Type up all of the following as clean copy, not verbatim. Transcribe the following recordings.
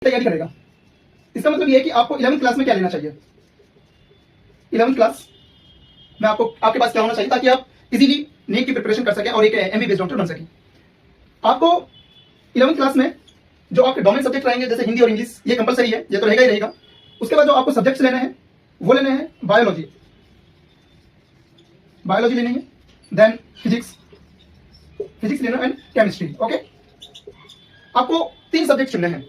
तैयारी करेगा। इसका मतलब ये है कि आपको 11th क्लास में क्या लेना चाहिए। 11th क्लास में आपको आपके पास क्या होना चाहिए ताकि आप इजीली नीट की प्रिपरेशन कर सकें और एक एमबीबीएस डॉक्टर बन सकें। आपको 11th क्लास में जो आपके डोमेन सब्जेक्ट रहेंगे जैसे हिंदी और इंग्लिश, ये कंपलसरी है, ये तो रहेगा ही रहेगा। उसके बाद जो आपको सब्जेक्ट्स लेने हैं वो लेने हैं बायोलॉजी लेनी है, देन फिजिक्स लेना एंड केमिस्ट्री। ओके, आपको 3 सब्जेक्ट चुनने हैं।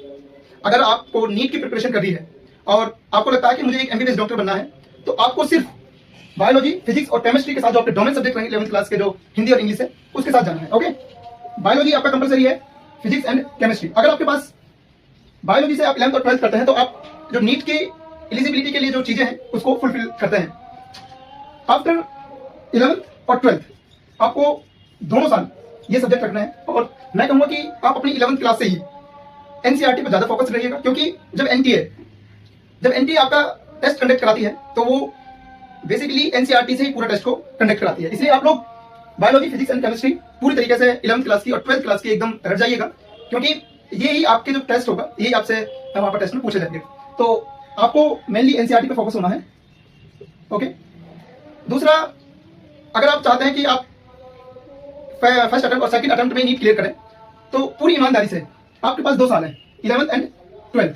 अगर आपको नीट की प्रिपरेशन करनी है और आपको लगता है कि मुझे एक एमबीबीएस डॉक्टर बनना है, तो आपको सिर्फ बायोलॉजी, फिजिक्स और केमिस्ट्री के साथ जो आपके डोमेन सब्जेक्ट रहेंगे 11th क्लास के जो हिंदी और इंग्लिश है उसके साथ जाना है। ओके, बायोलॉजी आपका कंपलसरी है, फिजिक्स एंड केमिस्ट्री। अगर आपके पास बायोलॉजी से आप 11th और 12th करते हैं तो आप जो नीट की एलिजिबिलिटी के लिए जो चीजें हैं उसको फुलफिल करते हैं। आफ्टर 11th और 12th आपको दोनों साल ये सब्जेक्ट रखना है और मैं कहूंगा कि आप अपनी 11th क्लास से ही एनसीईआरटी पर ज्यादा फोकस रहिएगा, क्योंकि जब एनटीए आपका टेस्ट कंडक्ट कराती है तो वो बेसिकली एनसीईआरटी से ही पूरा टेस्ट को कंडक्ट कराती है। इसलिए आप लोग बायोलॉजी, फिजिक्स एंड केमिस्ट्री पूरी तरीके से 11th क्लास की और 12th क्लास की एकदम रट जाइएगा, क्योंकि ये ही आपके जो टेस्ट होगा यही आपसे वहां पर टेस्ट में पूछे जाएंगे। तो आपको मेनली एनसीईआरटी पर फोकस होना है। ओके, दूसरा, अगर आप चाहते हैं कि आप फर्स्ट अटेम्प्ट और सेकंड अटेम्प्ट में नीट क्लियर करें तो पूरी ईमानदारी से आपके पास 2 साल है, 11th एंड 12th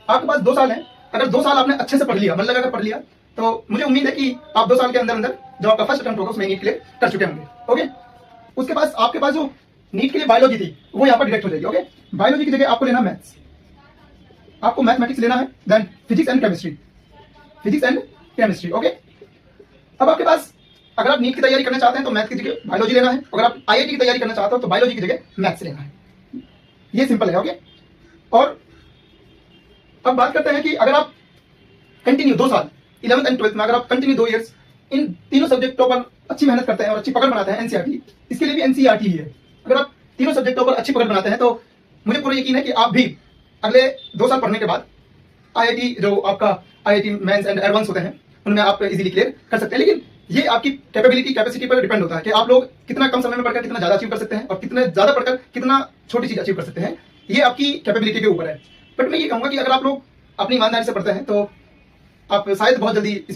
आपके पास 2 साल है। अगर 2 साल आपने अच्छे से पढ़ लिया, मन लगाकर पढ़ लिया, तो मुझे उम्मीद है कि आप 2 साल के अंदर अंदर जो आपका फर्स्ट अटेम्प्ट होगा उसमें नीट क्लियर कर चुके होंगे। ओके, उसके बाद आपके पास जो नीट के लिए बायोलॉजी थी वो यहाँ पर डायरेक्ट हो जाएगी। ओके, बायोलॉजी की जगह आपको लेना मैथ्स, आपको मैथमेटिक्स लेना है, then physics and chemistry. Okay, अब आपके पास अगर आप नीट की तैयारी करना चाहते हैं तो मैथ की जगह बायोलॉजी लेना है, अगर आप आईआईटी की तैयारी करना चाहते हो तो बायोलॉजी की जगह मैथ्स लेना है। ये सिंपल है। ओके, और अब बात करते हैं कि अगर आप कंटिन्यू 2 साल 11th एंड 12th में अगर आप कंटिन्यू 2 इयर्स इन तीनों सब्जेक्टों पर अच्छी मेहनत करते हैं और अच्छी पकड़ बनाते हैं, एनसीईआरटी इसके लिए भी एनसीईआरटी ही है। अगर आप तीनों सब्जेक्टों पर अच्छी पकड़ बनाते हैं तो मुझे पूरा यकीन है कि आप भी अगले 2 साल पढ़ने के बाद आईआईटी जो आपका आईआईटी मेंस एंड एडवांस होते हैं उनमें आप इजीली क्लियर कर सकते हैं। लेकिन ये आपकी कैपेसिटी पर डिपेंड होता है कि आप लोग कितना कम समय में पढ़कर कितना ज्यादा अचीव कर सकते हैं और कितने ज्यादा पढ़कर कितना छोटी चीज अचीव कर सकते हैं। ये आपकी कैपेबिलिटी के ऊपर है। बट मैं ये कहूंगा कि अगर आप लोग अपनी ईमानदारी से पढ़ते हैं तो आप शायद बहुत जल्दी